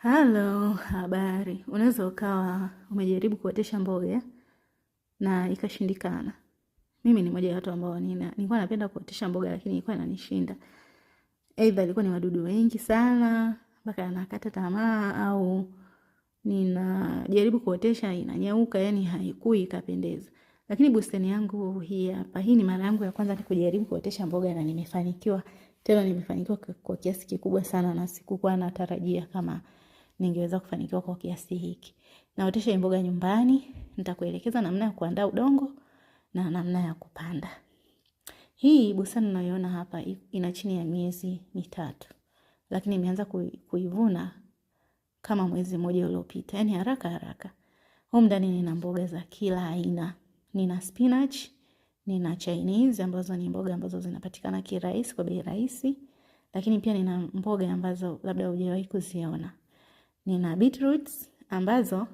Halo, habari. Unaweza ukawa umejaribu kuotesha mboga na ikashindikana. Mimi ni moja ya watu ambao nilikuwa napenda kuotesha mboga lakini ilikuwa inanishinda. Aidha ilikuwa ni wadudu wengi sana, mpaka nakata tamaa au ninajaribu kuotesha inanyauka, yani haikui ikapendeza. Lakini bustani yangu hii hapa, hii ni mara yangu ya kwanza kujaribu kuotesha mboga na nimefanikiwa. Tena nimefanikiwa kwa kiasi kikubwa sana na sikukuwa natarajia kama ningeweza kufanikiwa kwa kiasi hiki. Naotesha mboga nyumbani, nitakuelekeza namna ya kuandaa udongo na namna ya kupanda. Hii bustani unayoona hapa ina chini ya miezi 3. Lakini nimeanza kuivuna kama mwezi mmoja uliopita, yani haraka. Humu ndani nina mboga za kila aina. Nina spinach, nina Chinese ambazo ni mboga ambazo zinapatikana kirahisi kwa bei rahisi, lakini pia nina mboga ambazo labda hujawahi kuziona. Nina beetroots ambazo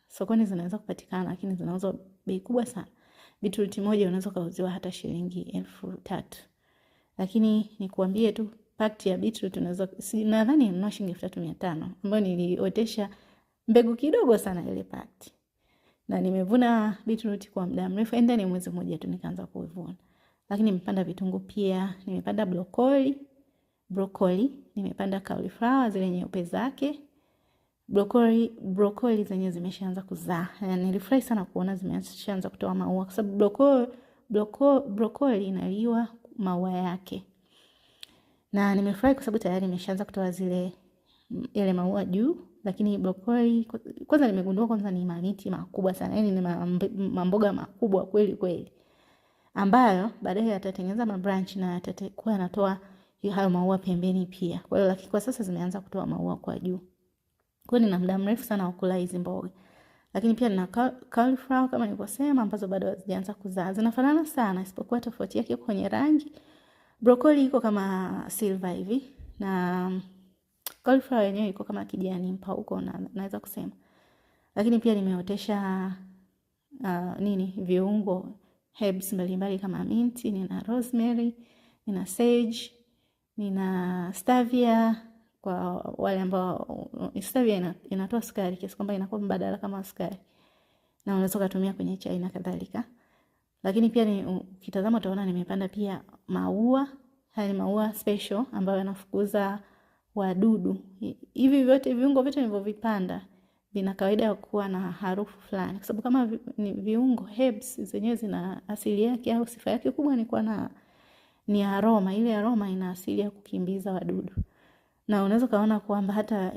sokoni zinaweza kupatikana lakini zinauzwa bei kubwa sana. Beetroot moja unaweza kuuziwa hata shilingi 3,000. Lakini nikuambie tu pakti ya beetroot unaweza nadhani ni shilingi 3,500 ambayo niliotesha mbegu kidogo sana ile pakti. Na nimevuna beetroot kwa muda mrefu, ndani ya mwezi mmoja tu nikaanza kuvuna. Lakini nimepanda vitunguu pia, nimepanda broccoli, nimepanda cauliflower zile nyeupe zake. Broccoli zenyewe zimeshaanza kuzaa. Nilifurahi sana kuona zimeshaanza kutoa maua kwa sababu broccoli inaliwa maua yake. Na nimefurahi kwa sababu tayari imeshaanza kutoa yale maua juu, lakini broccoli kwanza nimegundua kwanza ni mamiti makubwa sana. Yaani ni mamboga makubwa kweli. Ambayo baadaye yatatengeneza mabranch na yatakuwa yanatoa hayo maua pembeni pia. Kwa hiyo lakini kwa sasa zimeanza kutoa maua kwa juu. Kwa hiyo nina muda mrefu sana wa kula hizi mboga. Lakini pia nina cauliflower kama nilivyosema ambazo bado hazijaanza kuzaa. Zinafanana sana isipokuwa tofauti yake kwenye rangi. Broccoli iko kama silver hivi na cauliflower yenyewe iko kama kijani mpauko naweza kusema. Lakini pia nimeotesha viungo herbs mbalimbali kama minti, nina rosemary, nina sage, nina stevia. Kwa wale ambao stevia inatoa sukari kiasi kwamba inakuwa mbadala kama sukari, na unaweza kutumia kwenye chai na kadhalika. Lakini pia ukitazama utaona nimepanda pia maua. Haya ni maua special ambayo yanafukuza wadudu. Hivi viungo vyote nilivyovipanda vina kawaida ya kuwa na harufu fulani, kwa sababu kama ni viungo herbs zenyewe zina asili yake au sifa yake kubwa ni aroma. Ile aroma ina asili ya kukimbiza wadudu. Na unaweza kaona kwamba hata